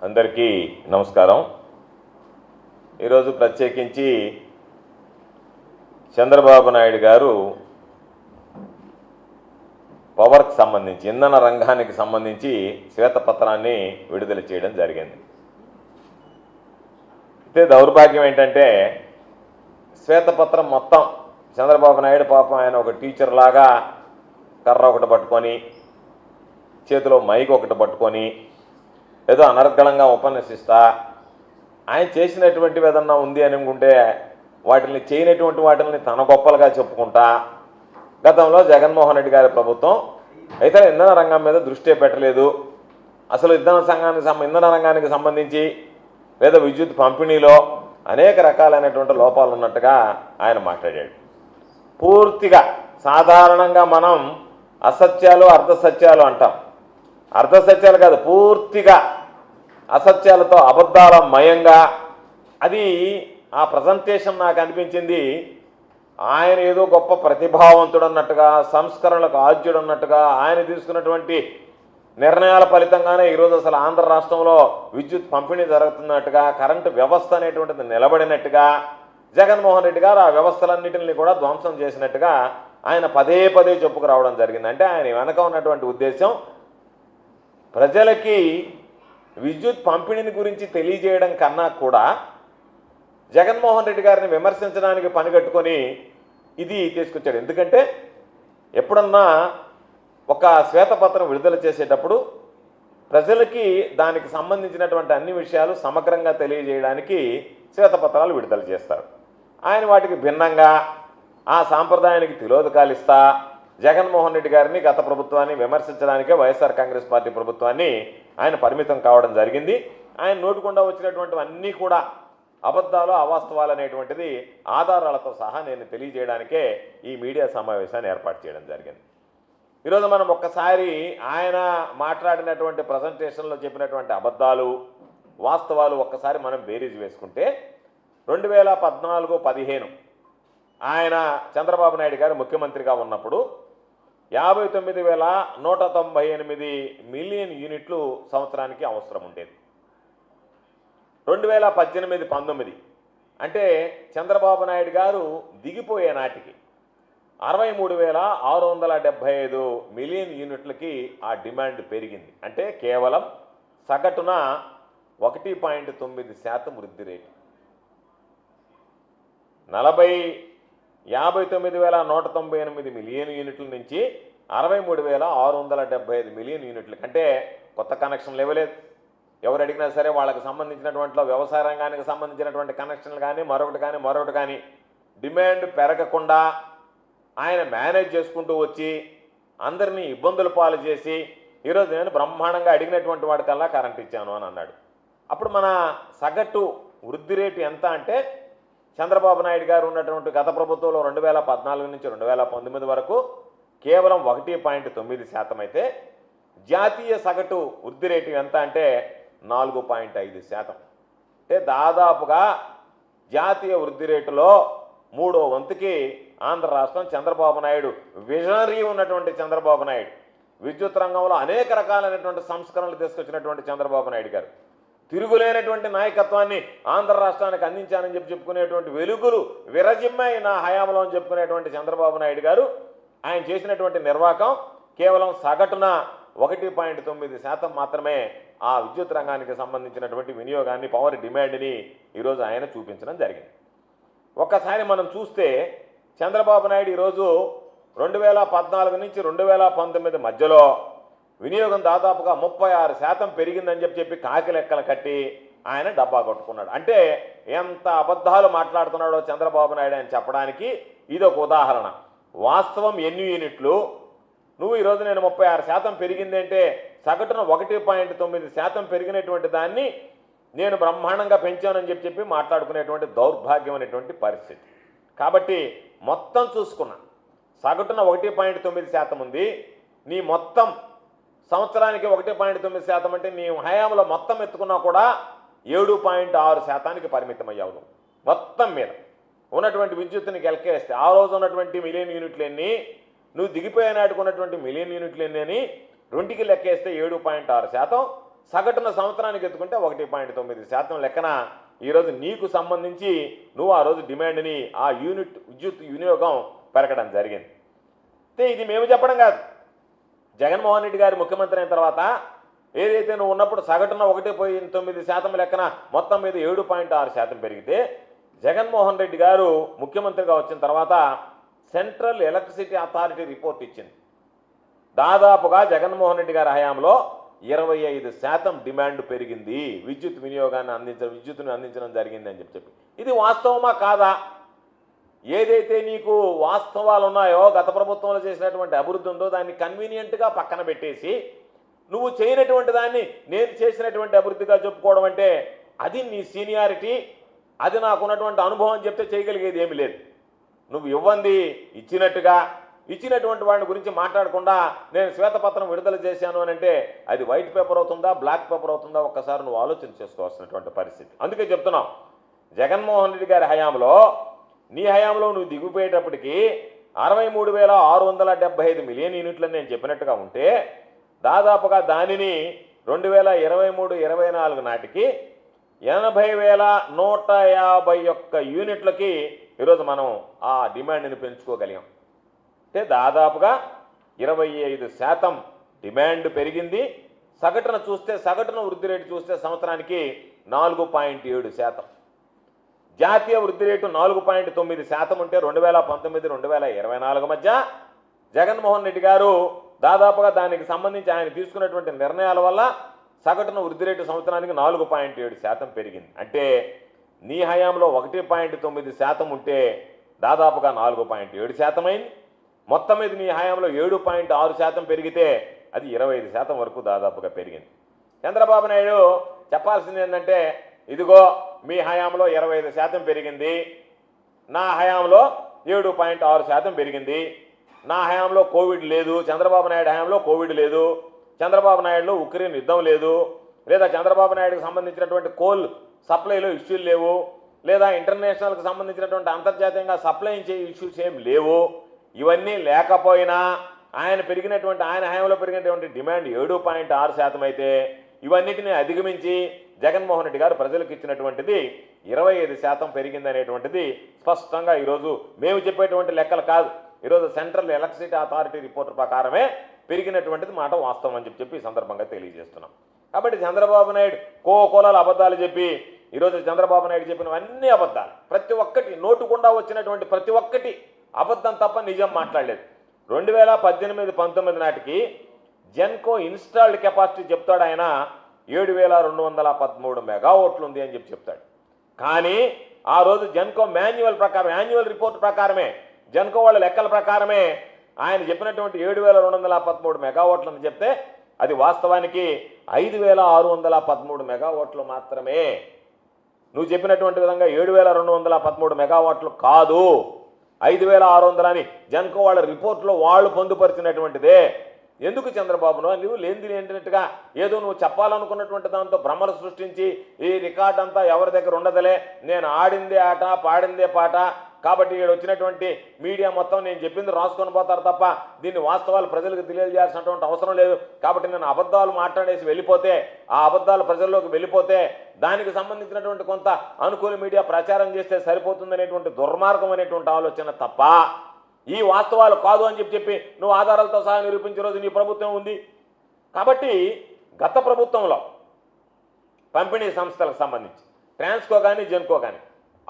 అందరికీ నమస్కారం. ఈరోజు ప్రత్యేకించి చంద్రబాబు నాయుడు గారు పవర్కి సంబంధించి ఇంధన రంగానికి సంబంధించి శ్వేతపత్రాన్ని విడుదల చేయడం జరిగింది. అయితే దౌర్భాగ్యం ఏంటంటే శ్వేతపత్రం మొత్తం చంద్రబాబు నాయుడు పాపం ఆయన ఒక టీచర్ లాగా కర్ర ఒకటి పట్టుకొని చేతిలో మైక్ ఒకటి పట్టుకొని ఏదో అనర్గళంగా ఉపన్యసిస్తా ఆయన చేసినటువంటివి ఏదన్నా ఉంది అని అనుకుంటే వాటిని చేయనటువంటి వాటిని తన గొప్పలుగా చెప్పుకుంటా గతంలో జగన్మోహన్ రెడ్డి గారి ప్రభుత్వం అయితే ఇంధన రంగం మీద దృష్టి పెట్టలేదు, అసలు ఇంధన రంగానికి సంబంధించి లేదా విద్యుత్ పంపిణీలో అనేక రకాలైనటువంటి లోపాలు ఉన్నట్టుగా ఆయన మాట్లాడాడు. పూర్తిగా సాధారణంగా మనం అసత్యాలు అర్ధసత్యాలు అంటాం, అర్ధసత్యాలు కాదు, పూర్తిగా అసత్యాలతో అబద్ధాల మయంగా అది ఆ ప్రజెంటేషన్ నాకు అనిపించింది. ఆయన ఏదో గొప్ప ప్రతిభావంతుడు అన్నట్టుగా, సంస్కరణలకు ఆద్యుడు అన్నట్టుగా, ఆయన తీసుకున్నటువంటి నిర్ణయాల ఫలితంగానే ఈరోజు అసలు ఆంధ్ర రాష్ట్రంలో విద్యుత్ పంపిణీ జరుగుతున్నట్టుగా, కరెంటు వ్యవస్థ అనేటువంటిది నిలబడినట్టుగా, జగన్మోహన్ రెడ్డి గారు ఆ వ్యవస్థలన్నింటినీ కూడా ధ్వంసం చేసినట్టుగా ఆయన పదే పదే చెప్పుకురావడం జరిగింది. అంటే ఆయన వెనక ఉన్నటువంటి ఉద్దేశం ప్రజలకి విద్యుత్ పంపిణీని గురించి తెలియజేయడం కన్నా కూడా జగన్మోహన్ రెడ్డి గారిని విమర్శించడానికి పనిగట్టుకొని ఇది తీసుకొచ్చాడు. ఎందుకంటే ఎప్పుడన్నా ఒక శ్వేతపత్రం విడుదల చేసేటప్పుడు ప్రజలకి దానికి సంబంధించినటువంటి అన్ని విషయాలు సమగ్రంగా తెలియజేయడానికి శ్వేతపత్రాలు విడుదల చేస్తారు. ఆయన వాటికి భిన్నంగా ఆ సాంప్రదాయానికి తిలోదకాలిస్తా జగన్మోహన్ రెడ్డి గారిని, గత ప్రభుత్వాన్ని విమర్శించడానికే వైఎస్ఆర్ కాంగ్రెస్ పార్టీ ప్రభుత్వాన్ని ఆయన పరిమితం కావడం జరిగింది. ఆయన నోటుకుండా వచ్చినటువంటివన్నీ కూడా అబద్ధాలు, అవాస్తవాలు అనేటువంటిది ఆధారాలతో సహా నేను తెలియజేయడానికే ఈ మీడియా సమావేశాన్ని ఏర్పాటు చేయడం జరిగింది. ఈరోజు మనం ఒక్కసారి ఆయన మాట్లాడినటువంటి ప్రజెంటేషన్లో చెప్పినటువంటి అబద్ధాలు, వాస్తవాలు ఒక్కసారి మనం బేరీజ్ వేసుకుంటే 2014-15 ఆయన చంద్రబాబు నాయుడు గారు ముఖ్యమంత్రిగా ఉన్నప్పుడు 59,198 మిలియన్ యూనిట్లు సంవత్సరానికి అవసరం ఉండేది. 2018-19 అంటే చంద్రబాబు నాయుడు గారు దిగిపోయే నాటికి 63,675 మిలియన్ యూనిట్లకి ఆ డిమాండ్ పెరిగింది. అంటే కేవలం సగటున 1.9% వృద్ధి రేటు. 59,198 మిలియన్ యూనిట్ల నుంచి 63,675 మిలియన్ యూనిట్లకి, అంటే కొత్త కనెక్షన్లు ఇవ్వలేదు. ఎవరు అడిగినా సరే వాళ్ళకి సంబంధించినటువంటి వ్యవసాయ రంగానికి సంబంధించినటువంటి కనెక్షన్లు కానీ మరొకటి కానీ డిమాండ్ పెరగకుండా ఆయన మేనేజ్ చేసుకుంటూ వచ్చి అందరినీ ఇబ్బందుల పాలు చేసి ఈరోజు నేను బ్రహ్మాండంగా అడిగినటువంటి వాడికల్లా కరెంట్ ఇచ్చాను అని అన్నాడు. అప్పుడు మన సగటు వృద్ధి రేటు ఎంత అంటే చంద్రబాబు నాయుడు గారు ఉన్నటువంటి గత ప్రభుత్వంలో 2014 నుంచి 2019 వరకు కేవలం 1.9% అయితే జాతీయ సగటు వృద్ధి రేటు ఎంత అంటే 4.5%. అంటే దాదాపుగా జాతీయ వృద్ధి రేటులో 3వ వంతుకి ఆంధ్ర రాష్ట్రం చంద్రబాబు నాయుడు విజనరీ ఉన్నటువంటి చంద్రబాబు నాయుడు, విద్యుత్ రంగంలో అనేక రకాలైనటువంటి సంస్కరణలు తీసుకొచ్చినటువంటి చంద్రబాబు నాయుడు గారు, తిరుగులేనటువంటి నాయకత్వాన్ని ఆంధ్ర రాష్ట్రానికి అందించానని చెప్పుకునేటువంటి వెలుగులు విరజిమ్మాయి నా హయాంలో అని చెప్పుకునేటువంటి చంద్రబాబు నాయుడు గారు ఆయన చేసినటువంటి నిర్వాహకం కేవలం సగటున 1.9% మాత్రమే ఆ విద్యుత్ రంగానికి సంబంధించినటువంటి వినియోగాన్ని, పవర్ డిమాండ్ని ఈరోజు ఆయన చూపించడం జరిగింది. ఒక్కసారి మనం చూస్తే చంద్రబాబు నాయుడు ఈరోజు 2014 నుంచి 2019 మధ్యలో వినియోగం దాదాపుగా 36% పెరిగిందని చెప్పి కాకి లెక్కలు కట్టి ఆయన డబ్బా కొట్టుకున్నాడు. అంటే ఎంత అబద్ధాలు మాట్లాడుతున్నాడో చంద్రబాబు నాయుడు అని చెప్పడానికి ఇదొక ఉదాహరణ. వాస్తవం ఎన్ని యూనిట్లు, నువ్వు ఈరోజు నేను 36% పెరిగింది అంటే సగటున 1.9% పెరిగినటువంటి దాన్ని నేను బ్రహ్మాండంగా పెంచానని చెప్పి మాట్లాడుకునేటువంటి దౌర్భాగ్యమైనటువంటి పరిస్థితి. కాబట్టి మొత్తం చూసుకున్నా సగటున 1.9% ఉంది, నీ మొత్తం సంవత్సరానికి 1.9% అంటే నీ హయాంలో మొత్తం ఎత్తుకున్నా కూడా 7.6%కి పరిమితం అయ్యావు. మొత్తం మీద ఉన్నటువంటి విద్యుత్తుని గెలకేస్తే ఆ రోజు ఉన్నటువంటి మిలియన్ యూనిట్లు ఎన్ని, నువ్వు దిగిపోయే నాటుకున్నటువంటి మిలియన్ యూనిట్లు ఎన్ని అని రెండుకి లెక్కేస్తే 7.6%, సగటున సంవత్సరానికి ఎత్తుకుంటే 1.9% లెక్కన ఈరోజు నీకు సంబంధించి నువ్వు ఆ రోజు డిమాండ్ని ఆ యూనిట్ విద్యుత్ వినియోగం పెరగడం జరిగింది. అయితే ఇది మేము చెప్పడం కాదు, జగన్మోహన్ రెడ్డి గారు ముఖ్యమంత్రి అయిన తర్వాత ఏదైతే నువ్వు ఉన్నప్పుడు సగటున 1.9% లెక్కన మొత్తం మీద 7.6% పెరిగితే జగన్మోహన్ రెడ్డి గారు ముఖ్యమంత్రిగా వచ్చిన తర్వాత సెంట్రల్ ఎలక్ట్రిసిటీ అథారిటీ రిపోర్ట్ ఇచ్చింది. దాదాపుగా జగన్మోహన్ రెడ్డి గారి హయాంలో 25% డిమాండ్ పెరిగింది, విద్యుత్తుని అందించడం జరిగింది అని చెప్పి. ఇది వాస్తవమా కాదా? ఏదైతే నీకు వాస్తవాలు ఉన్నాయో, గత ప్రభుత్వంలో చేసినటువంటి అభివృద్ధి ఉందో దాన్ని కన్వీనియంట్గా పక్కన పెట్టేసి నువ్వు చేయనటువంటి దాన్ని నేను చేసినటువంటి అభివృద్ధిగా చెప్పుకోవడం అంటే అది నీ సీనియారిటీ, అది నాకున్నటువంటి అనుభవం చెప్తే చేయగలిగేది ఏమీ లేదు. నువ్వు ఇవ్వండి ఇచ్చినటువంటి వాడిని గురించి మాట్లాడకుండా నేను శ్వేతపత్రం విడుదల చేశాను అని అంటే అది వైట్ పేపర్ అవుతుందా, బ్లాక్ పేపర్ అవుతుందా, ఒక్కసారి నువ్వు ఆలోచన చేసుకోవాల్సినటువంటి పరిస్థితి. అందుకే చెప్తున్నావు, జగన్మోహన్ రెడ్డి గారి హయాంలో నీ హయాంలో నువ్వు దిగిపోయేటప్పటికి 63,675 మిలియన్ యూనిట్లు నేను చెప్పినట్టుగా ఉంటే దాదాపుగా దానిని 2023-24 నాటికి 80,151 యూనిట్లకి ఈరోజు మనం ఆ డిమాండ్ని పెంచుకోగలిగాం. అంటే దాదాపుగా 25% డిమాండ్ పెరిగింది. సగటున వృద్ధి రేటు చూస్తే సంవత్సరానికి 4.7%. జాతీయ వృద్ధి రేటు 4.9% ఉంటే 2019-2024 మధ్య జగన్మోహన్ రెడ్డి గారు దాదాపుగా దానికి సంబంధించి ఆయన తీసుకున్నటువంటి నిర్ణయాల వల్ల సగటున వృద్ధి రేటు సంవత్సరానికి 4.7% పెరిగింది. అంటే నీ హయాంలో 1.9% ఉంటే దాదాపుగా 4.7% అయింది. మొత్తం మీద నీ హయాంలో 7.6% పెరిగితే అది 25% వరకు దాదాపుగా పెరిగింది. చంద్రబాబు నాయుడు చెప్పాల్సింది ఏంటంటే, ఇదిగో మీ హయాంలో 25% పెరిగింది, నా హయాంలో 7.6% పెరిగింది, నా హయాంలో కోవిడ్ లేదు, చంద్రబాబు నాయుడు హయాంలో కోవిడ్ లేదు, చంద్రబాబు నాయుడులో ఉక్రెయిన్ యుద్ధం లేదు, లేదా చంద్రబాబు నాయుడుకి సంబంధించినటువంటి కోల్ సప్లైలో ఇష్యూలు లేవు, లేదా ఇంటర్నేషనల్కి సంబంధించినటువంటి అంతర్జాతీయంగా సప్లై చేసే ఇష్యూస్ ఏం లేవు. ఇవన్నీ లేకపోయినా ఆయన హయాంలో పెరిగినటువంటి డిమాండ్ 7.6% అయితే ఇవన్నిటిని అధిగమించి జగన్మోహన్ రెడ్డి గారు ప్రజలకు ఇచ్చినటువంటిది 25% పెరిగింది అనేటువంటిది స్పష్టంగా ఈరోజు మేము చెప్పేటువంటి లెక్కలు కాదు, ఈరోజు సెంట్రల్ ఎలక్ట్రిసిటీ అథారిటీ రిపోర్ట్ ప్రకారమే పెరిగినటువంటిది మాట వాస్తవం అని చెప్పి ఈ సందర్భంగా తెలియజేస్తున్నాం. కాబట్టి చంద్రబాబు నాయుడు కోకోలాలు అబద్ధాలు చెప్పి ఈరోజు చంద్రబాబు నాయుడు చెప్పినవన్నీ అబద్ధాలు, ప్రతి ఒక్కటి నోటుకుండా వచ్చినటువంటి ప్రతి ఒక్కటి అబద్ధం తప్ప నిజం మాట్లాడలేదు. 2018-19 నాటికి జెన్కో ఇన్స్టాల్డ్ కెపాసిటీ చెప్తాడు ఆయన 7,213 మెగావాట్లు ఉంది అని చెప్తాడు. కానీ ఆ రోజు జెన్కో యాన్యువల్ రిపోర్ట్ ప్రకారమే, జెన్కో వాళ్ళ లెక్కల ప్రకారమే ఆయన చెప్పినటువంటి 7,213 మెగావాట్లు అని చెప్తే అది వాస్తవానికి 5,613 మెగావాట్లు మాత్రమే. నువ్వు చెప్పినటువంటి విధంగా 7,213 మెగావాట్లు కాదు, 5,600 అని జెన్కో వాళ్ళ రిపోర్ట్లో వాళ్ళు పొందుపరిచినటువంటిదే. ఎందుకు చంద్రబాబు నువ్వు లేనిది ఏంటంటుగా ఏదో నువ్వు చెప్పాలనుకున్నటువంటి దాంతో భ్రమలు సృష్టించి ఈ రికార్డ్ అంతా ఎవరి దగ్గర ఉండదులే, నేను ఆడిందే ఆట పాడిందే పాట, కాబట్టి ఇక్కడ వచ్చినటువంటి మీడియా మొత్తం నేను చెప్పింది రాసుకొని పోతారు తప్ప దీన్ని వాస్తవాలు ప్రజలకు తెలియజేయాల్సినటువంటి అవసరం లేదు, కాబట్టి నేను అబద్ధాలు మాట్లాడేసి వెళ్ళిపోతే ఆ అబద్ధాలు ప్రజల్లోకి వెళ్ళిపోతే దానికి సంబంధించినటువంటి కొంత అనుకూల మీడియా ప్రచారం చేస్తే సరిపోతుందనేటువంటి దుర్మార్గం అనేటువంటి ఆలోచన తప్ప ఈ వాస్తవాలు కాదు అని చెప్పి నువ్వు ఆధారాలతో సహా నిరూపించే రోజు నీ ప్రభుత్వం ఉంది. కాబట్టి గత ప్రభుత్వంలో పంపిణీ సంస్థలకు సంబంధించి ట్రాన్స్కో కానీ జెన్కో కానీ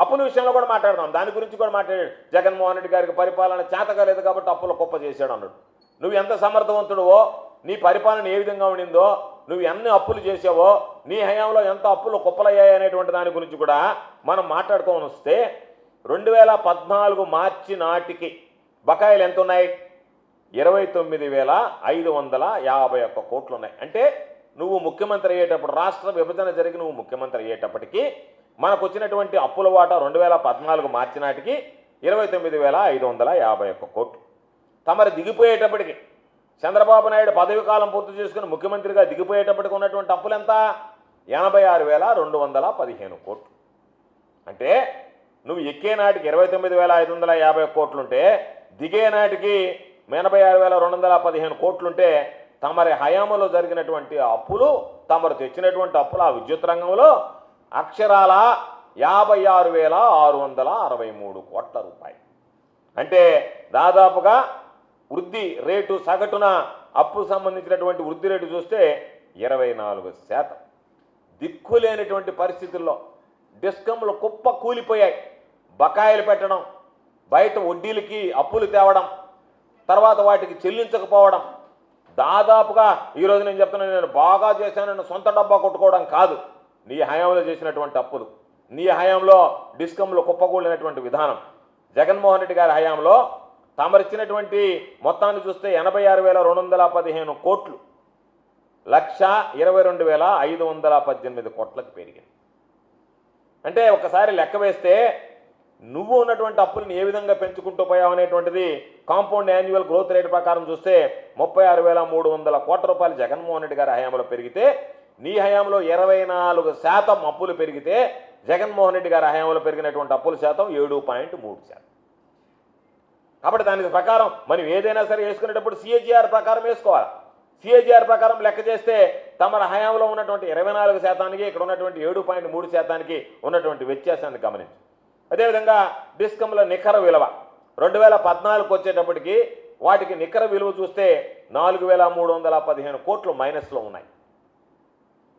అప్పుల విషయంలో కూడా మాట్లాడదాం, దాని గురించి కూడా మాట్లాడాడు. జగన్మోహన్ రెడ్డి గారికి పరిపాలన చేతకాలేదు కాబట్టి అప్పుల కుప్ప చేశాడు అన్నాడు. నువ్వు ఎంత సమర్థవంతుడువో, నీ పరిపాలన ఏ విధంగా ఉండిందో, నువ్వు ఎన్ని అప్పులు చేసావో, నీ హయాంలో ఎంత అప్పులు కుప్పలయ్యాయి అనేటువంటి దాని గురించి కూడా మనం మాట్లాడుకోని వస్తే 2014 మార్చి నాటికి బకాయిలు ఎంత ఉన్నాయి? 29,551 కోట్లు ఉన్నాయి. అంటే నువ్వు ముఖ్యమంత్రి అయ్యేటప్పుడు, రాష్ట్ర విభజన జరిగి నువ్వు ముఖ్యమంత్రి అయ్యేటప్పటికి మనకు వచ్చినటువంటి అప్పుల వాటా 2014 మార్చి నాటికి 29,551 కోట్లు. తమరు దిగిపోయేటప్పటికి చంద్రబాబు నాయుడు పదవి కాలం పూర్తి చేసుకుని ముఖ్యమంత్రిగా దిగిపోయేటప్పటికి ఉన్నటువంటి అప్పులు ఎంత? 86,215 కోట్లు. అంటే నువ్వు ఎక్కే నాటికి 29,550 కోట్లుంటే దిగే నాటికి 86,215 కోట్లుంటే తమరి హయాంలో జరిగినటువంటి అప్పులు, తమరు తెచ్చినటువంటి అప్పులు ఆ విద్యుత్ రంగంలో అక్షరాల 56,663 కోట్ల రూపాయలు. అంటే దాదాపుగా వృద్ధి రేటు సగటున అప్పు సంబంధించినటువంటి వృద్ధి రేటు చూస్తే 24%. దిక్కులేనటువంటి పరిస్థితుల్లో డిస్కంలు కుప్ప కూలిపోయాయి. బకాయిలు పెట్టడం, బయట వడ్డీలకి అప్పులు తేవడం, తర్వాత వాటికి చెల్లించకపోవడం. దాదాపుగా ఈరోజు నేను చెప్తున్నాను, నేను బాగా చేశానని సొంత డబ్బా కొట్టుకోవడం కాదు, నీ హయాంలో చేసినటువంటి అప్పులు, నీ హయాంలో డిస్కంలో కుప్పకూలినటువంటి విధానం. జగన్మోహన్ రెడ్డి గారి హయాంలో తమరిచ్చినటువంటి మొత్తాన్ని చూస్తే 86,215 కోట్లు 1,22,518 కోట్లకు పెరిగింది. అంటే ఒకసారి లెక్క వేస్తే నువ్వు ఉన్నటువంటి అప్పులను ఏ విధంగా పెంచుకుంటూ పోయావు అనేటువంటిది కాంపౌండ్ యాన్యువల్ గ్రోత్ రేట్ ప్రకారం చూస్తే 36,300 కోట్ల రూపాయలు జగన్మోహన్ రెడ్డి గారి హయాంలో పెరిగితే, నీ హయాంలో 24% అప్పులు పెరిగితే, జగన్మోహన్ రెడ్డి గారి హయాంలో పెరిగినటువంటి అప్పుల శాతం 7.3%. కాబట్టి దానికి ప్రకారం మనం ఏదైనా సరే వేసుకునేటప్పుడు సిఏజీఆర్ ప్రకారం వేసుకోవాలి. సిఏజీఆర్ ప్రకారం లెక్క చేస్తే తమ హయాంలో ఉన్నటువంటి 24%, ఇక్కడ ఉన్నటువంటి 7.3% ఉన్నటువంటి వ్యత్యాసాన్ని గమనించు. అదేవిధంగా డిస్కంల నికర విలువ 2014కు వచ్చేటప్పటికి వాటికి నికర విలువ చూస్తే 4,315 కోట్లు మైనస్లో ఉన్నాయి.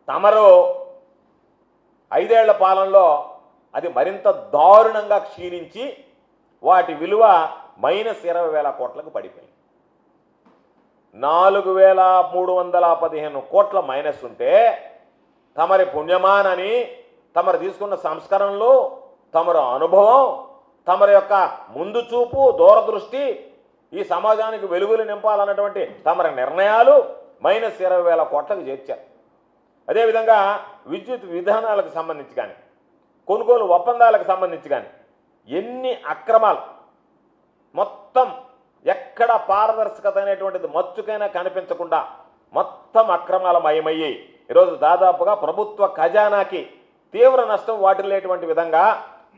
తమరు 5 ఏళ్ల పాలనలో అది మరింత దారుణంగా క్షీణించి వాటి విలువ -20,000 కోట్లకు పడిపోయింది. 4,315 కోట్ల మైనస్ ఉంటే తమరి పుణ్యమానని, తమరు తీసుకున్న సంస్కరణలు, తమరు అనుభవం, తమరి యొక్క ముందు చూపు, దూరదృష్టి, ఈ సమాజానికి వెలుగులు నింపాలన్నటువంటి తమరి నిర్ణయాలు -20,000 కోట్లకు చేర్చారు. అదేవిధంగా విద్యుత్ విధానాలకు సంబంధించి కానీ, కొనుగోలు ఒప్పందాలకు సంబంధించి కానీ ఎన్ని అక్రమాలు, మొత్తం ఎక్కడ పారదర్శకత అనేటువంటిది మచ్చుకైనా కనిపించకుండా మొత్తం అక్రమాల మయమయ్యి ఈరోజు దాదాపుగా ప్రభుత్వ ఖజానాకి తీవ్ర నష్టం వాటిల్లేటువంటి విధంగా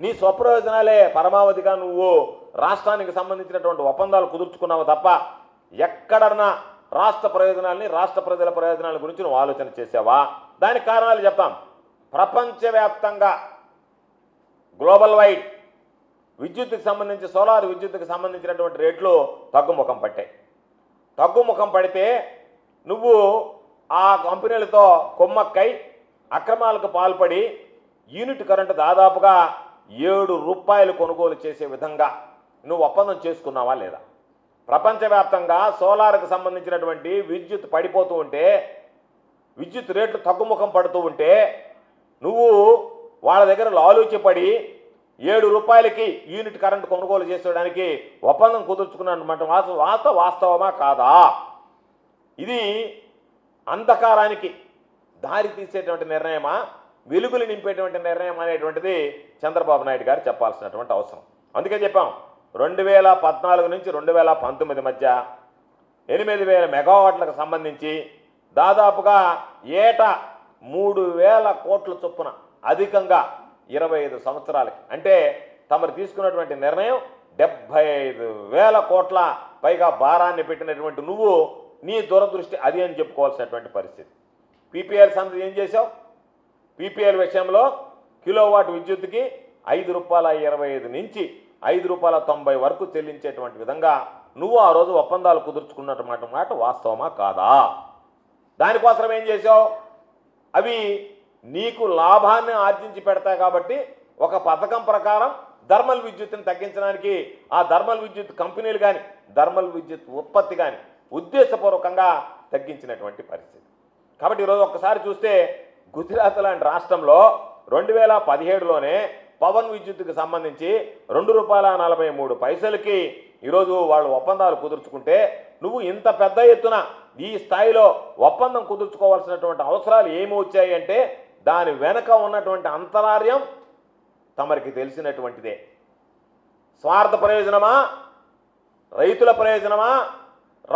నీ స్వప్రయోజనాలే పరమావధిగా నువ్వు రాష్ట్రానికి సంబంధించినటువంటి ఒప్పందాలు కుదుర్చుకున్నావు తప్ప ఎక్కడన్నా రాష్ట్ర ప్రయోజనాలని, రాష్ట్ర ప్రజల ప్రయోజనాల గురించి నువ్వు ఆలోచన చేసావా? దానికి కారణాలు చెప్తాం. ప్రపంచవ్యాప్తంగా గ్లోబల్ వైడ్ విద్యుత్తుకు సంబంధించి, సోలార్ విద్యుత్తుకు సంబంధించినటువంటి రేట్లు తగ్గుముఖం పట్టాయి. తగ్గుముఖం పడితే నువ్వు ఆ కంపెనీలతో కొమ్మక్కై అక్రమాలకు పాల్పడి యూనిట్ కరెంటు దాదాపుగా 7 రూపాయలు కొనుగోలు చేసే విధంగా నువ్వు ఒప్పందం చేసుకున్నావా లేదా? ప్రపంచవ్యాప్తంగా సోలార్కు సంబంధించినటువంటి విద్యుత్ పడిపోతూ ఉంటే, విద్యుత్ రేట్లు తగ్గుముఖం పడుతూ ఉంటే నువ్వు వాళ్ళ దగ్గర లాలూచిపడి 7 రూపాయలకి యూనిట్ కరెంటు కొనుగోలు చేసేయడానికి ఒప్పందం కుదుర్చుకున్నటువంటి వాస్తవమా కాదా? ఇది అంధకారానికి దారి తీసేటువంటి నిర్ణయమా, వెలుగులు నింపేటువంటి నిర్ణయం అనేటువంటిది చంద్రబాబు నాయుడు గారు చెప్పాల్సినటువంటి అవసరం. అందుకే చెప్పాం, 2014 నుంచి 2019 మధ్య 8,000 మెగావాట్లకు సంబంధించి దాదాపుగా ఏటా 3,000 కోట్ల చొప్పున అధికంగా 25 సంవత్సరాలకి, అంటే తమరు తీసుకున్నటువంటి నిర్ణయం 75,000 కోట్ల పైగా భారాన్ని పెట్టినటువంటి నువ్వు నీ దూరదృష్టి అది అని చెప్పుకోవాల్సినటువంటి పరిస్థితి. పీపీఎల్ సంగతి ఏం చేశావు? పీపీఎల్ విషయంలో కిలోవాట్ విద్యుత్తుకి ₹5.25 నుంచి ₹5.90 వరకు చెల్లించేటువంటి విధంగా నువ్వు ఆ రోజు ఒప్పందాలు కుదుర్చుకున్నటువంటి మాట వాస్తవమా కాదా? దానికోసం ఏం చేశావు? అవి నీకు లాభాన్ని ఆర్జించి పెడతాయి కాబట్టి ఒక పథకం ప్రకారం థర్మల్ విద్యుత్తుని తగ్గించడానికి ఆ థర్మల్ విద్యుత్ కంపెనీలు కానీ, థర్మల్ విద్యుత్ ఉత్పత్తి కానీ ఉద్దేశపూర్వకంగా తగ్గించినటువంటి పరిస్థితి. కాబట్టి ఈరోజు ఒక్కసారి చూస్తే గుజరాత్ లాంటి రాష్ట్రంలో 2017లోనే పవన్ విద్యుత్తుకు సంబంధించి ₹2.43కి ఈరోజు వాళ్ళు ఒప్పందాలు కుదుర్చుకుంటే నువ్వు ఇంత పెద్ద ఎత్తున ఈ స్థాయిలో ఒప్పందం కుదుర్చుకోవాల్సినటువంటి అవసరాలు ఏమి వచ్చాయి అంటే దాని వెనుక ఉన్నటువంటి అంతరార్యం తమరికి తెలిసినటువంటిదే. స్వార్థ ప్రయోజనమా, రైతుల ప్రయోజనమా,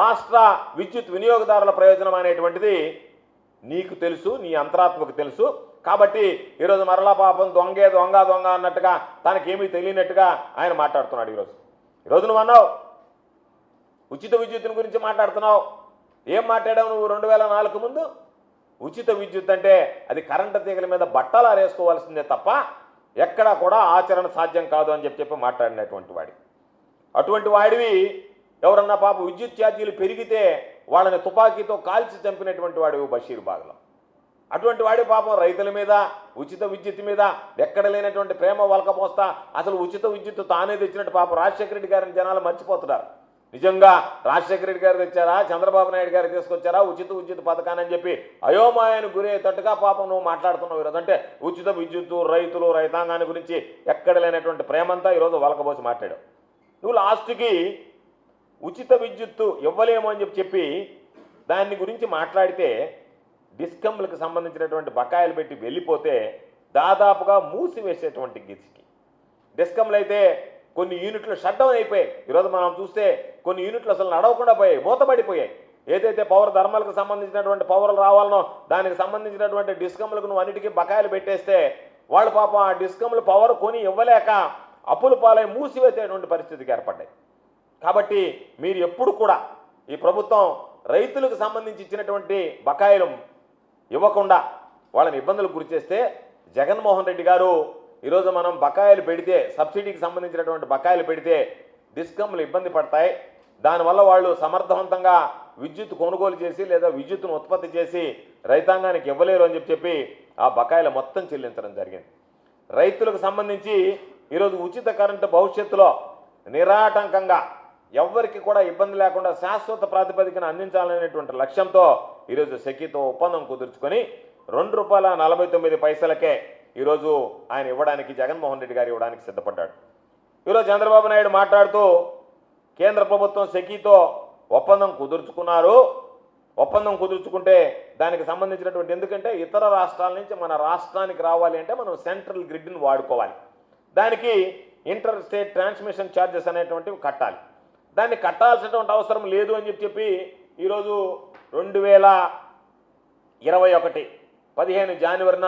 రాష్ట్ర విద్యుత్ వినియోగదారుల ప్రయోజనం అనేటువంటిది నీకు తెలుసు, నీ అంతరాత్మకు తెలుసు. కాబట్టి ఈరోజు మరలా పాపం దొంగ దొంగ అన్నట్టుగా తనకేమీ తెలియనట్టుగా ఆయన మాట్లాడుతున్నాడు. ఈరోజు నువ్వు అన్నావు ఉచిత విద్యుత్తుని గురించి మాట్లాడుతున్నావు. ఏం మాట్లాడావు నువ్వు 2004 ముందు? ఉచిత విద్యుత్ అంటే అది కరెంటు తీగల మీద బట్టలు ఆరేసుకోవాల్సిందే తప్ప ఎక్కడా కూడా ఆచరణ సాధ్యం కాదు అని చెప్పి మాట్లాడినటువంటి వాడి. అటువంటి వాడివి ఎవరన్నా పాప విద్యుత్ ఛార్జీలు పెరిగితే వాళ్ళని తుపాకీతో కాల్చి చంపినటువంటి వాడివి బషీర్బాగ్లో. అటువంటి వాడి పాపం రైతుల మీద, ఉచిత విద్యుత్ మీద ఎక్కడ లేనటువంటి ప్రేమ వలకపోస్తా అసలు ఉచిత విద్యుత్ తానే తెచ్చినట్టు పాపం రాజశేఖర రెడ్డి గారిని జనాలు మర్చిపోతున్నారు. నిజంగా రాజశేఖర రెడ్డి గారు తెచ్చారా, చంద్రబాబు నాయుడు గారు తీసుకొచ్చారా ఉచిత విద్యుత్ పథకాన్ని అని చెప్పి అయోమయాన్ని గురయ్యేటట్టుగా పాపం నువ్వు మాట్లాడుతున్నావు ఈరోజు. అంటే ఉచిత విద్యుత్తు, రైతులు, రైతాంగాన్ని గురించి ఎక్కడ లేనటువంటి ప్రేమంతా ఈరోజు వలకపోసి మాట్లాడావు. నువ్వు లాస్ట్కి ఉచిత విద్యుత్తు ఇవ్వలేము అని చెప్పి దాని గురించి మాట్లాడితే డిస్కమ్లకు సంబంధించినటువంటి బకాయిలు పెట్టి వెళ్ళిపోతే దాదాపుగా మూసివేసేటువంటి గిరికి. డిస్కమ్లు అయితే కొన్ని యూనిట్లు షట్ డౌన్ అయిపోయాయి. ఈరోజు మనం చూస్తే కొన్ని యూనిట్లు అసలు నడవకుండా పోయాయి, మూతపడిపోయాయి. ఏదైతే పవర్ ధర్మాలకు సంబంధించినటువంటి పవర్లు రావాలనో దానికి సంబంధించినటువంటి డిస్కమ్లకు నువ్వు అన్నిటికీ బకాయిలు పెట్టేస్తే వాళ్ళు పాపం ఆ డిస్కమ్లు పవర్ కొని ఇవ్వలేక అప్పుల పాలై మూసివేసేటువంటి పరిస్థితికి ఏర్పడ్డాయి. కాబట్టి మీరు ఎప్పుడు కూడా ఈ ప్రభుత్వం రైతులకు సంబంధించి ఇచ్చినటువంటి బకాయిలు ఇవ్వకుండా వాళ్ళని ఇబ్బందులకు గురి చేస్తే జగన్మోహన్ రెడ్డి గారు ఈరోజు మనం బకాయిలు పెడితే, సబ్సిడీకి సంబంధించినటువంటి బకాయిలు పెడితే డిస్కమ్లు ఇబ్బంది పడతాయి, దానివల్ల వాళ్ళు సమర్థవంతంగా విద్యుత్ కొనుగోలు చేసి లేదా విద్యుత్తును ఉత్పత్తి చేసి రైతాంగానికి ఇవ్వలేరు అని చెప్పి ఆ బకాయిలు మొత్తం చెల్లించడం జరిగింది. రైతులకు సంబంధించి ఈరోజు ఉచిత కరెంటు భవిష్యత్తులో నిరాటంకంగా ఎవ్వరికి కూడా ఇబ్బంది లేకుండా శాశ్వత ప్రాతిపదికన అందించాలనేటువంటి లక్ష్యంతో ఈరోజు సెకీతో ఒప్పందం కుదుర్చుకొని ₹2.49 ఈరోజు ఆయన ఇవ్వడానికి, జగన్మోహన్ రెడ్డి గారు ఇవ్వడానికి సిద్ధపడ్డాడు. ఈరోజు చంద్రబాబు నాయుడు మాట్లాడుతూ కేంద్ర ప్రభుత్వం సెకీతో ఒప్పందం కుదుర్చుకున్నారు. ఒప్పందం కుదుర్చుకుంటే దానికి సంబంధించినటువంటి, ఎందుకంటే ఇతర రాష్ట్రాల నుంచి మన రాష్ట్రానికి రావాలి అంటే మనం సెంట్రల్ గ్రిడ్ని వాడుకోవాలి, దానికి ఇంటర్ స్టేట్ ట్రాన్స్మిషన్ ఛార్జెస్ అనేటువంటివి కట్టాలి. దాన్ని కట్టాల్సినటువంటి అవసరం లేదు అని చెప్పి ఈరోజు 2021 15 జనవరిన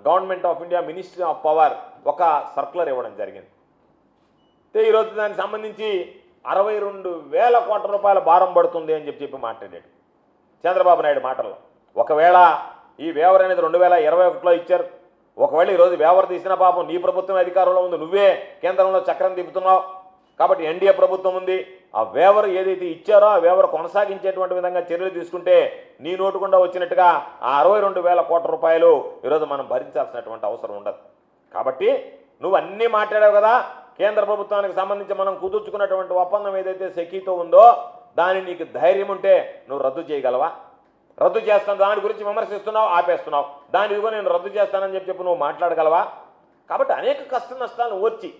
government of India ministry of power ఒక సర్క్యులర్ ఇవ్వడం జరిగింది. ఈరోజు దానికి సంబంధించి 62,000 కోట్ల రూపాయల భారం పడుతుంది అని చెప్పి మాట్లాడాడు చంద్రబాబు నాయుడు మాటల్లో. ఒకవేళ ఈ వేవర్ అనేది 2021లో ఇచ్చారు, ఒకవేళ ఈరోజు వేవర్ తీసిన పాపం నీ ప్రభుత్వం అధికారంలో ఉంది, నువ్వే కేంద్రంలో చక్రం తిప్పుతున్నావు కాబట్టి ఎన్డీఏ ప్రభుత్వం ఉంది, ఆ వేవర్ ఏదైతే ఇచ్చారో ఆ వేవర్ కొనసాగించేటువంటి విధంగా చర్యలు తీసుకుంటే నీ నోటుకుండా వచ్చినట్టుగా ఆ 62,000 కోట్ల రూపాయలు ఈరోజు మనం భరించాల్సినటువంటి అవసరం ఉండదు. కాబట్టి నువ్వు అన్నీ మాట్లాడావు కదా, కేంద్ర ప్రభుత్వానికి సంబంధించి మనం కుదుర్చుకున్నటువంటి ఒప్పందం ఏదైతే సెకీతో ఉందో దాన్ని నీకు ధైర్యం ఉంటే నువ్వు రద్దు చేయగలవా? రద్దు చేస్తాను దాని గురించి విమర్శిస్తున్నావు, ఆపేస్తున్నావు, దాని ఇదిగో నేను రద్దు చేస్తానని చెప్పి నువ్వు మాట్లాడగలవా? కాబట్టి అనేక కష్ట నష్టాలను ఓర్చి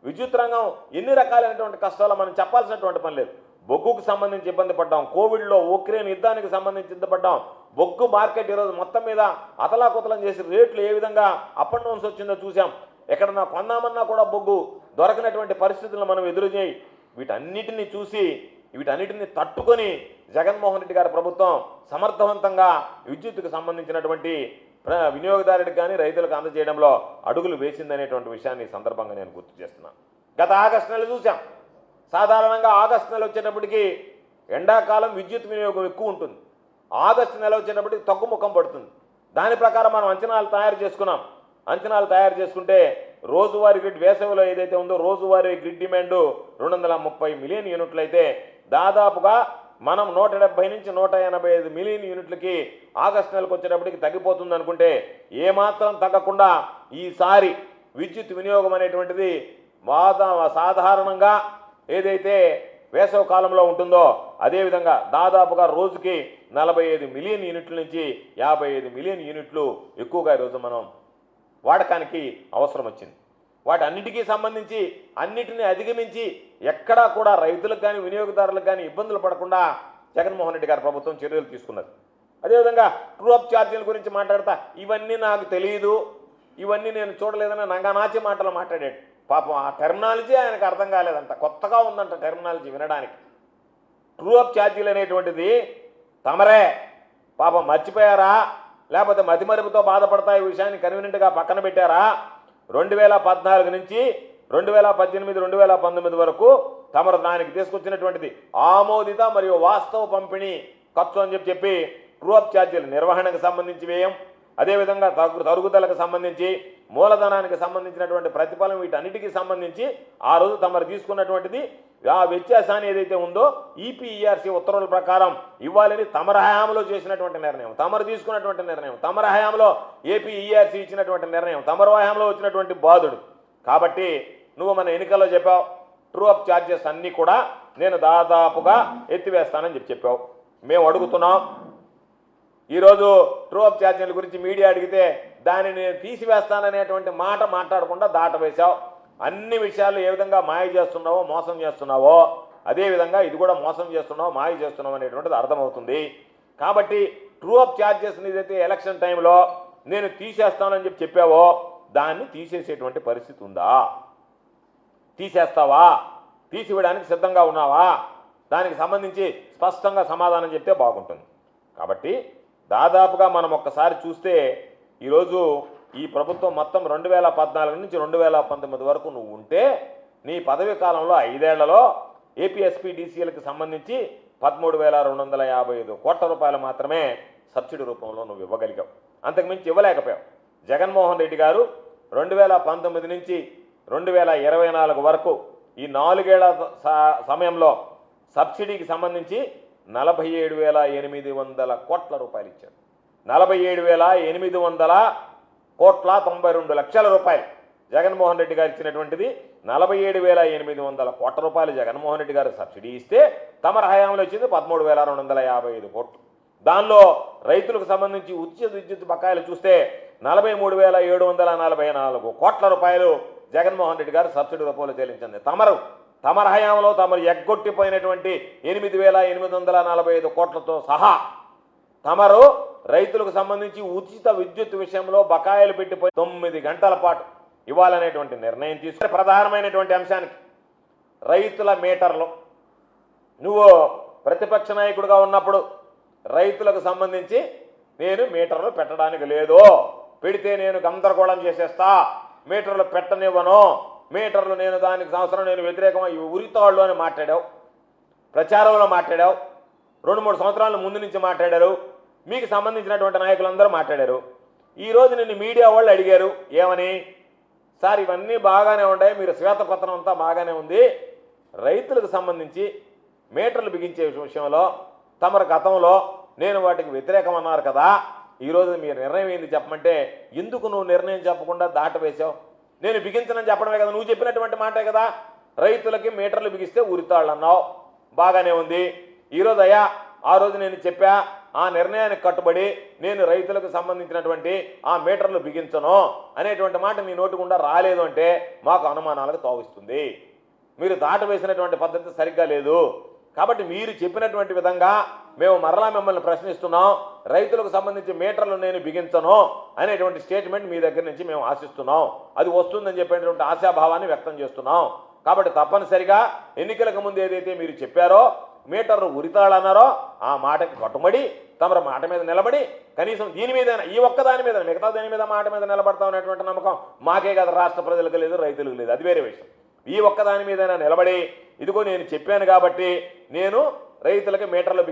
విద్యుత్ రంగం ఎన్ని రకాలైనటువంటి కష్టాలు మనం చెప్పాల్సినటువంటి పని లేదు. బొగ్గుకు సంబంధించి ఇబ్బంది పడ్డాం, కోవిడ్లో ఉక్రెయిన్ యుద్ధానికి సంబంధించి ఇబ్బంది పడ్డాం, బొగ్గు మార్కెట్ ఈరోజు మొత్తం మీద అతలాకుతలం చేసి రేట్లు ఏ విధంగా అప్ అండ్ డౌన్స్ వచ్చిందో చూసాం. ఎక్కడన్నా కొందామన్నా కూడా బొగ్గు దొరకనటువంటి పరిస్థితులను మనం ఎదురు చేయి. వీటన్నిటిని చూసి వీటన్నిటిని తట్టుకొని జగన్మోహన్ రెడ్డి గారి ప్రభుత్వం సమర్థవంతంగా విద్యుత్తుకు సంబంధించినటువంటి వినియోగదారుడికి కానీ రైతులకు అందజేయడంలో అడుగులు వేసిందనేటువంటి విషయాన్ని ఈ సందర్భంగా నేను గుర్తు చేస్తున్నాను. గత ఆగస్టు నెల చూసాం, సాధారణంగా ఆగస్టు నెల వచ్చేటప్పటికి ఎండాకాలం విద్యుత్ వినియోగం ఎక్కువ ఉంటుంది, ఆగస్టు నెల వచ్చేటప్పటికి తగ్గుముఖం పడుతుంది. దాని ప్రకారం మనం అంచనాలు తయారు చేసుకున్నాం. అంచనాలు తయారు చేసుకుంటే రోజువారీ గ్రిడ్ వేసవిలో ఏదైతే ఉందో రోజువారీ గ్రిడ్ డిమాండ్ 230 మిలియన్ యూనిట్లు అయితే దాదాపుగా మనం 170 నుంచి 185 మిలియన్ యూనిట్లకి ఆగస్టు నెలకు వచ్చేటప్పటికి తగ్గిపోతుంది అనుకుంటే ఏమాత్రం తగ్గకుండా ఈసారి విద్యుత్ వినియోగం అనేటువంటిది సాధారణంగా ఏదైతే వేసవ కాలంలో ఉంటుందో అదేవిధంగా దాదాపుగా రోజుకి 45 మిలియన్ యూనిట్ల నుంచి 55 మిలియన్ యూనిట్లు ఎక్కువగా ఈరోజు మనం వాడకానికి అవసరం వచ్చింది. వాటన్నిటికీ సంబంధించి అన్నిటిని అధిగమించి ఎక్కడా కూడా రైతులకు కానీ వినియోగదారులకు కానీ ఇబ్బందులు పడకుండా జగన్మోహన్ రెడ్డి గారి ప్రభుత్వం చర్యలు తీసుకున్నది. అదేవిధంగా ట్రూ అప్ ఛార్జీల గురించి మాట్లాడతా ఇవన్నీ నాకు తెలియదు, ఇవన్నీ నేను చూడలేదని నంగనాచి మాటలు మాట్లాడాడు. పాపం ఆ టెర్మినాలజీ ఆయనకు అర్థం కాలేదంట, కొత్తగా ఉందంట టెర్మినాలజీ వినడానికి. ట్రూ అప్ ఛార్జీలు అనేటువంటిది తమరే పాపం మర్చిపోయారా లేకపోతే మతిమరుపుతో బాధపడతా ఈ విషయాన్ని కన్వీనెంట్గా పక్కన పెట్టారా? 2014 నుంచి 2018, 2019 వరకు తమరు దానికి తీసుకొచ్చినటువంటిది ఆమోదిత మరియు వాస్తవ పంపిణీ ఖర్చు అని చెప్పి ట్రూ అప్ ఛార్జీలు నిర్వహణకు సంబంధించి వ్యయం, అదేవిధంగా తరుగుదలకు సంబంధించి మూలధనానికి సంబంధించినటువంటి ప్రతిఫలం వీటన్నిటికీ సంబంధించి ఆ రోజు తమరు తీసుకున్నటువంటిది ఆ వ్యత్యాసాన్ని ఏదైతే ఉందో ఈపీఈఆర్సీ ఉత్తర్వుల ప్రకారం ఇవ్వాలని తమర హయాంలో చేసినటువంటి నిర్ణయం, తమరు తీసుకున్నటువంటి నిర్ణయం, తమర హయాంలో ఏపీఈఆర్సీ ఇచ్చినటువంటి నిర్ణయం, తమర హయాంలో వచ్చినటువంటి బాధుడు. కాబట్టి నువ్వు మన ఎన్నికల్లో చెప్పావు ట్రూ అప్ ఛార్జెస్ అన్నీ కూడా నేను దాదాపుగా ఎత్తివేస్తానని చెప్పావు. మేము అడుగుతున్నాం, ఈరోజు ట్రూ అప్ ఛార్జీల గురించి మీడియా అడిగితే దాన్ని నేను తీసివేస్తాననేటువంటి మాట మాట్లాడకుండా దాటవేశావు. అన్ని విషయాలు ఏ విధంగా మాయ చేస్తున్నావో మోసం చేస్తున్నావో అదేవిధంగా ఇది కూడా మోసం చేస్తున్నావు మాయ చేస్తున్నావు అనేటువంటిది అర్థమవుతుంది. కాబట్టి ట్రూ అప్ ఛార్జెస్ని ఏదైతే ఎలక్షన్ టైంలో నేను తీసేస్తానని చెప్పావో దాన్ని తీసేసేటువంటి పరిస్థితి ఉందా? తీసేస్తావా? తీసివేయడానికి సిద్ధంగా ఉన్నావా? దానికి సంబంధించి స్పష్టంగా సమాధానం చెప్తే బాగుంటుంది. కాబట్టి దాదాపుగా మనం ఒక్కసారి చూస్తే ఈరోజు ఈ ప్రభుత్వం మొత్తం 2014 నుంచి 2019 వరకు నువ్వు ఉంటే నీ పదవి కాలంలో 5 ఏళ్లలో ఏపీఎస్పీడీసీఎల్కి సంబంధించి 13,255 కోట్ల రూపాయలు మాత్రమే సబ్సిడీ రూపంలో నువ్వు ఇవ్వగలిగావు. అంతకుమించి ఇవ్వలేకపోయావు. జగన్మోహన్ రెడ్డి గారు 2019 నుంచి 2024 వరకు ఈ 4 ఏళ్ల సమయంలో సబ్సిడీకి సంబంధించి 47,800 కోట్ల రూపాయలు ఇచ్చారు. 47,800 కోట్ల 92 లక్షల రూపాయలు జగన్మోహన్ రెడ్డి గారు ఇచ్చినటువంటిది. 47,800 కోట్ల రూపాయలు జగన్మోహన్ రెడ్డి గారు సబ్సిడీ ఇస్తే తమర హయాంలో వచ్చింది 13,255 కోట్లు. దానిలో రైతులకు సంబంధించి ఉచిత విద్యుత్ బకాయిలు చూస్తే 43,744 కోట్ల రూపాయలు జగన్మోహన్ రెడ్డి గారు సబ్సిడీ రూపంలో చెల్లించింది. తమర హయాంలో తమరు ఎగ్గొట్టిపోయినటువంటి 8,845 కోట్లతో సహా తమరు రైతులకు సంబంధించి ఉచిత విద్యుత్ విషయంలో బకాయిలు పెట్టిపోయి 9 గంటల పాటు ఇవ్వాలనేటువంటి నిర్ణయం తీసుకుని ప్రధానమైనటువంటి అంశానికి రైతుల మీటర్లు నువ్వు ప్రతిపక్ష నాయకుడిగా ఉన్నప్పుడు రైతులకు సంబంధించి నేను మీటర్లు పెట్టడానికి లేదు, పెడితే నేను గందరగోళం చేసేస్తా, మీటర్లు పెట్టనివ్వను, మీటర్లు నేను దానికి సంవత్సరం నేను వ్యతిరేకమై ఉరితాళ్ళు అని మాట్లాడావు, ప్రచారంలో మాట్లాడావు, 2-3 సంవత్సరాల ముందు నుంచి మాట్లాడారు, మీకు సంబంధించినటువంటి నాయకులందరూ మాట్లాడారు. ఈరోజు నిన్ను మీడియా వాళ్ళు అడిగారు ఏమని, సార్ ఇవన్నీ బాగానే ఉన్నాయి, మీరు శ్వేతపత్రం అంతా బాగానే ఉంది, రైతులకు సంబంధించి మీటర్లు బిగించే విషయంలో తమరు గతంలో నేను వాటికి వ్యతిరేకం అన్నారు కదా, ఈరోజు మీ నిర్ణయం ఏంది చెప్పమంటే ఎందుకు నువ్వు నిర్ణయం చెప్పకుండా దాటవేశావు? నేను బిగించనని చెప్పడమే కదా, నువ్వు చెప్పినటువంటి మాటే కదా, రైతులకి మీటర్లు బిగిస్తే ఉరితాళ్ళు అన్నావు, బాగానే ఉంది. ఈరోజు అయ్యా ఆ రోజు నేను చెప్పా, ఆ నిర్ణయానికి కట్టుబడి నేను రైతులకు సంబంధించినటువంటి ఆ మీటర్లు బిగించను అనేటువంటి మాట నీ నోటి గుండా రాలేదు అంటే మాకు అనుమానాలకు తావిస్తుంది. మీరు దాటవేసినటువంటి పద్ధతి సరిగ్గా లేదు. కాబట్టి మీరు చెప్పినటువంటి విధంగా మేము మరలా మిమ్మల్ని ప్రశ్నిస్తున్నాం, రైతులకు సంబంధించి మీటర్లు నేను బిగించను అనేటువంటి స్టేట్మెంట్ మీ దగ్గర నుంచి మేము ఆశిస్తున్నాం. అది వస్తుందని చెప్పేటువంటి ఆశాభావాన్ని వ్యక్తం చేస్తున్నాం. కాబట్టి తప్పనిసరిగా ఎన్నికలకు ముందు ఏదైతే మీరు చెప్పారో మీటర్లు ఉరితాళన్నారో ఆ మాటకి కట్టుబడి తమరు మాట మీద నిలబడి కనీసం దీని మీద ఈ ఒక్క దాని మీద మిగతా దాని మీద మాట మీద నిలబడతాం అనేటువంటి నమ్మకం మాకే కదా, రాష్ట్ర ప్రజలకు లేదు, రైతులకు లేదు, అది వేరే విషయం. ఈ ఒక్క దాని మీద నిలబడి ఇదిగో నేను చెప్పాను కాబట్టి నేను రైతులకి మీటర్లు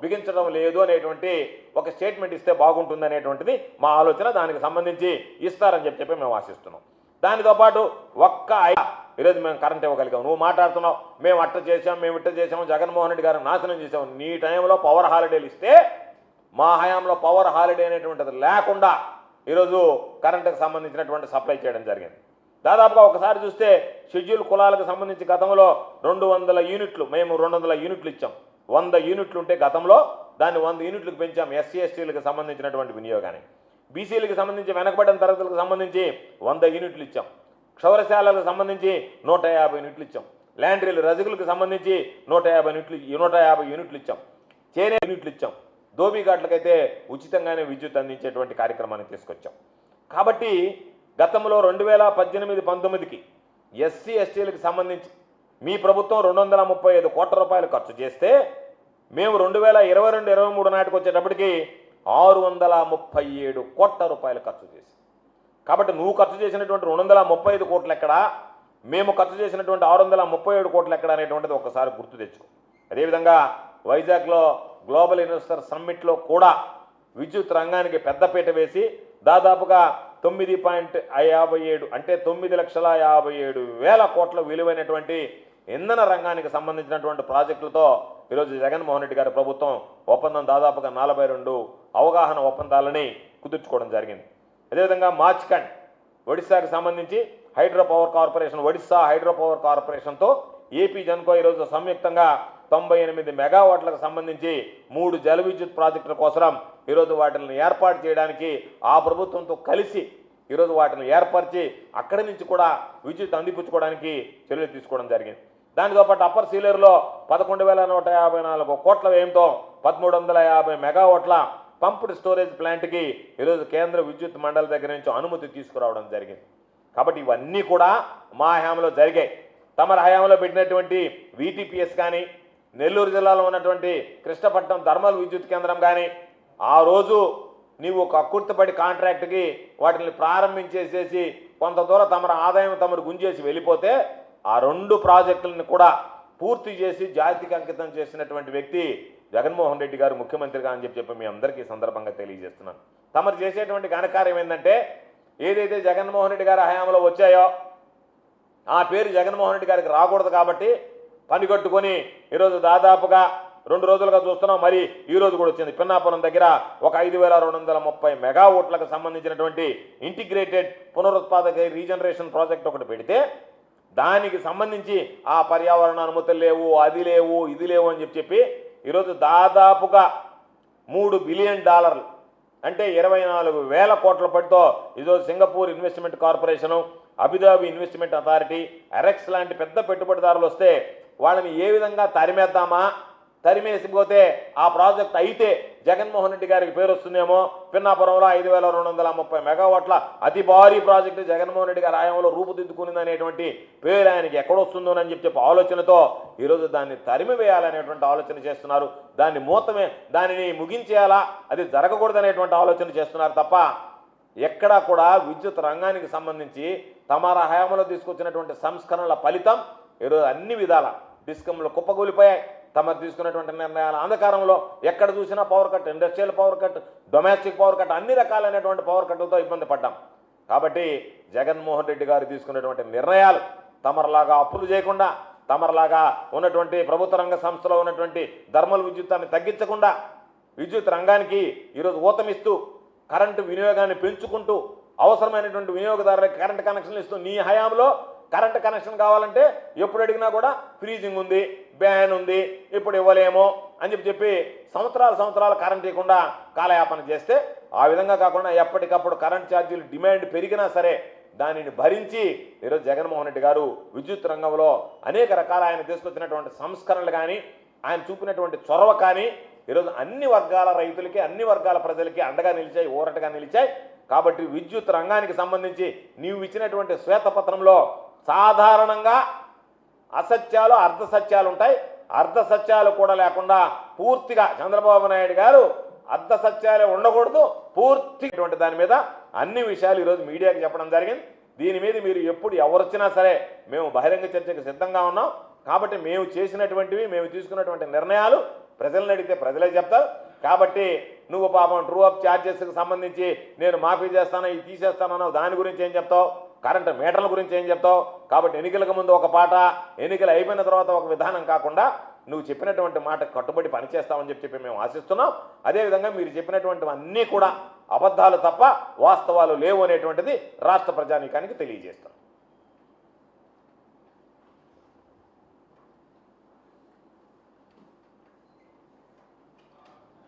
బిగించడం లేదు అనేటువంటి ఒక స్టేట్మెంట్ ఇస్తే బాగుంటుంది అనేటువంటిది మా ఆలోచన. దానికి సంబంధించి ఇస్తారని చెప్పి మేము ఆశిస్తున్నాం. దానితో పాటు ఈరోజు మేము కరెంట్ ఇవ్వగలిగాం, నువ్వు మాట్లాడుతున్నావు మేము అట్ట చేసాం మేము ఇట్ట చేసాము, జగన్మోహన్ రెడ్డి గారు నాశనం చేసాము. నీ టైంలో పవర్ హాలిడేలు ఇస్తే మా హయాంలో పవర్ హాలిడే అనేటువంటిది లేకుండా ఈరోజు కరెంటుకు సంబంధించినటువంటి సప్లై చేయడం జరిగింది. దాదాపుగా ఒకసారి చూస్తే షెడ్యూల్ కులాలకు సంబంధించి గతంలో 200 యూనిట్లు మేము 200 యూనిట్లు ఇచ్చాం. 100 యూనిట్లు ఉంటే గతంలో దాన్ని 100 యూనిట్లకు పెంచాం. ఎస్సీ ఎస్టీలకు సంబంధించినటువంటి వినియోగాన్ని, బీసీలకు సంబంధించి వెనకబడిన తరగతులకు సంబంధించి 100 యూనిట్లు ఇచ్చాం. క్షౌరశాలకు సంబంధించి 150 యూనిట్లు ఇచ్చాం. ల్యాండ్రీలు రజకులకు సంబంధించి 150 యూనిట్లు ఇచ్చాం. చేనేత యూనిట్లు ఇచ్చాం. దోబీఘాట్లకైతే ఉచితంగానే విద్యుత్ అందించేటువంటి కార్యక్రమాన్ని తీసుకొచ్చాం. కాబట్టి గతంలో 2018-19కి ఎస్సీ ఎస్టీలకు సంబంధించి మీ ప్రభుత్వం 235 కోట్ల రూపాయలు ఖర్చు చేస్తే మేము 2022-23 నాటికి వచ్చేటప్పటికి 637 కోట్ల రూపాయలు ఖర్చు చేసాం. కాబట్టి నువ్వు ఖర్చు చేసినటువంటి 235 కోట్లు ఎక్కడా, మేము ఖర్చు చేసినటువంటి 637 కోట్లు ఎక్కడ అనేటువంటిది ఒకసారి గుర్తు తెచ్చుకో. అదేవిధంగా వైజాగ్లో గ్లోబల్ ఇన్వెస్టర్ సమ్మిట్లో కూడా విద్యుత్ రంగానికి పెద్దపీట వేసి దాదాపుగా 9.57 అంటే 9,57,000 కోట్ల విలువైనటువంటి ఇంధన రంగానికి సంబంధించినటువంటి ప్రాజెక్టులతో ఈరోజు జగన్మోహన్ రెడ్డి గారి ప్రభుత్వం ఒప్పందం దాదాపుగా 42 అవగాహన ఒప్పందాలని కుదుర్చుకోవడం జరిగింది. అదేవిధంగా మార్చ్కండ్ ఒడిశాకు సంబంధించి hydro power corporation Odisha hydro power కార్పొరేషన్తో ఏపీ జెన్కో ఈరోజు సంయుక్తంగా 98 మెగావాట్లకు సంబంధించి 3 జల విద్యుత్ ప్రాజెక్టుల కోసం ఈరోజు వాటిని ఏర్పాటు చేయడానికి ఆ ప్రభుత్వంతో కలిసి ఈరోజు వాటిని ఏర్పరిచి అక్కడి నుంచి కూడా విద్యుత్ అందిపుచ్చుకోవడానికి చర్యలు తీసుకోవడం జరిగింది. దానితో పాటు అప్పర్ సీలేరులో 11,154 కోట్ల వ్యయంతో 1,350 మెగావాట్ల పంప్డ్ స్టోరేజ్ ప్లాంట్కి ఈరోజు కేంద్ర విద్యుత్ మండలి దగ్గర నుంచి అనుమతి తీసుకురావడం జరిగింది. కాబట్టి ఇవన్నీ కూడా మా హయాంలో జరిగాయి. తమరి హయాంలో పెట్టినటువంటి VTPS కానీ, నెల్లూరు జిల్లాలో ఉన్నటువంటి కృష్ణపట్నం థర్మల్ విద్యుత్ కేంద్రం కానీ ఆ రోజు నీవు ఒక అక్కుర్తిపడి కాంట్రాక్ట్కి వాటిని ప్రారంభించేసేసి కొంత దూరం తమరి ఆదాయం తమరు గుంజేసి వెళ్ళిపోతే ఆ 2 ప్రాజెక్టులను కూడా పూర్తి చేసి జాతికి అంకితం చేసినటువంటి వ్యక్తి జగన్మోహన్ రెడ్డి గారు ముఖ్యమంత్రిగా అని చెప్పి మీ అందరికీ సందర్భంగా తెలియజేస్తున్నాను. తమరు చేసేటువంటి ఘనకార్యం ఏంటంటే ఏదైతే జగన్మోహన్ రెడ్డి గారి హయాంలో వచ్చాయో ఆ పేరు జగన్మోహన్ రెడ్డి గారికి రాకూడదు కాబట్టి పని కట్టుకొని ఈరోజు దాదాపుగా 2 రోజులుగా చూస్తున్నాం. మరి ఈ రోజు కూడా వచ్చింది పిన్నాపురం దగ్గర ఒక 5,230 మెగావాట్లకు సంబంధించినటువంటి ఇంటిగ్రేటెడ్ పునరుత్పాదక రీజనరేషన్ ప్రాజెక్ట్ ఒకటి పెడితే దానికి సంబంధించి ఆ పర్యావరణ అనుమతులు లేవు, అది లేవు, ఇది లేవు అని చెప్పి ఈరోజు దాదాపుగా $3 బిలియన్ అంటే 24,000 కోట్ల పడితో ఈరోజు Singapore investment corporation, Abu Dhabi investment authority, ఎరెక్స్ లాంటి పెద్ద పెట్టుబడిదారులు వస్తే వాళ్ళని ఏ విధంగా తరిమేద్దామా, తరిమేసిపోతే ఆ ప్రాజెక్ట్ అయితే జగన్మోహన్ రెడ్డి గారికి పేరు వస్తుందేమో, పిన్నాపురంలో 5,230 మెగావాట్ల అతి భారీ ప్రాజెక్టు జగన్మోహన్ రెడ్డి గారి హయాంలో రూపుదిద్దుకునింది అనేటువంటి పేరు ఆయనకి ఎక్కడొస్తుందోనని చెప్పి ఆలోచనతో ఈరోజు దాన్ని తరిమివేయాలనేటువంటి ఆలోచన చేస్తున్నారు. దానిని ముగించేయాలా, అది జరగకూడదనేటువంటి ఆలోచన చేస్తున్నారు తప్ప ఎక్కడా కూడా విద్యుత్ రంగానికి సంబంధించి తమ హయాంలో తీసుకొచ్చినటువంటి సంస్కరణల ఫలితం ఈరోజు అన్ని విధాల డిస్కంలు కుప్పగూలిపోయాయి. తమ తీసుకున్నటువంటి నిర్ణయాల అంధకారంలో ఎక్కడ చూసినా power cut, industrial power cut, domestic power cut, అన్ని రకాలైనటువంటి పవర్ కట్లతో ఇబ్బంది పడ్డాం. కాబట్టి జగన్మోహన్ రెడ్డి గారు తీసుకున్నటువంటి నిర్ణయాలు తమరిలాగా అప్పులు చేయకుండా, తమరిలాగా ఉన్నటువంటి ప్రభుత్వ రంగ సంస్థలో ఉన్నటువంటి థర్మల్ విద్యుత్తాన్ని తగ్గించకుండా విద్యుత్ రంగానికి ఈరోజు ఊతమిస్తూ కరెంటు వినియోగాన్ని పెంచుకుంటూ అవసరమైనటువంటి వినియోగదారులకు కరెంటు కనెక్షన్లు ఇస్తూ నీ హయాంలో కరెంటు కనెక్షన్ కావాలంటే ఎప్పుడు అడిగినా కూడా ఫ్రీజింగ్ ఉంది, బ్యాన్ ఉంది, ఇప్పుడు ఇవ్వలేమో అని చెప్పి సంవత్సరాలు కరెంట్ ఇవ్వకుండా కాలయాపన చేస్తే ఆ విధంగా కాకుండా ఎప్పటికప్పుడు కరెంట్ ఛార్జీలు డిమాండ్ పెరిగినా సరే దానిని భరించి ఈరోజు జగన్మోహన్ రెడ్డి గారు విద్యుత్ రంగంలో అనేక రకాల ఆయన తీసుకొచ్చినటువంటి సంస్కరణలు కానీ, ఆయన చూపినటువంటి చొరవ కానీ ఈరోజు అన్ని వర్గాల రైతులకి, అన్ని వర్గాల ప్రజలకి అండగా నిలిచాయి, ఊరటగా నిలిచాయి. కాబట్టి విద్యుత్ రంగానికి సంబంధించి నీవు ఇచ్చినటువంటి శ్వేతపత్రంలో సాధారణంగా అసత్యాలు, అర్ధసత్యాలు ఉంటాయి. అర్ధసత్యాలు కూడా లేకుండా పూర్తిగా చంద్రబాబు నాయుడు గారు అర్ధసత్యాలే ఉండకూడదు, పూర్తిగా దాని మీద అన్ని విషయాలు ఈరోజు మీడియాకి చెప్పడం జరిగింది. దీని మీద మీరు ఎప్పుడు ఎవరొచ్చినా సరే మేము బహిరంగ చర్చకు సిద్ధంగా ఉన్నాం. కాబట్టి మేము చేసినటువంటివి, మేము తీసుకున్నటువంటి నిర్ణయాలు ప్రజలను అడిగితే ప్రజలే చెప్తారు. కాబట్టి నువ్వు పాపం ట్రూ అప్ ఛార్జెస్కి సంబంధించి నేను మాఫీ చేస్తాను, ఇది తీసేస్తానన్నావు, దాని గురించి ఏం చెప్తావు, కరెంటు మీటర్ల గురించి ఏం చెప్తావు. కాబట్టి ఎన్నికలకు ముందు ఒక పాట, ఎన్నికలు అయిపోయిన తర్వాత ఒక విధానం కాకుండా నువ్వు చెప్పినటువంటి మాట కట్టుబడి పనిచేస్తామని చెప్పి మేము ఆశిస్తున్నాం. అదేవిధంగా మీరు చెప్పినటువంటివన్నీ కూడా అబద్ధాలు తప్ప వాస్తవాలు లేవు అనేటువంటిది రాష్ట్ర ప్రజానీకానికి తెలియజేస్తాం.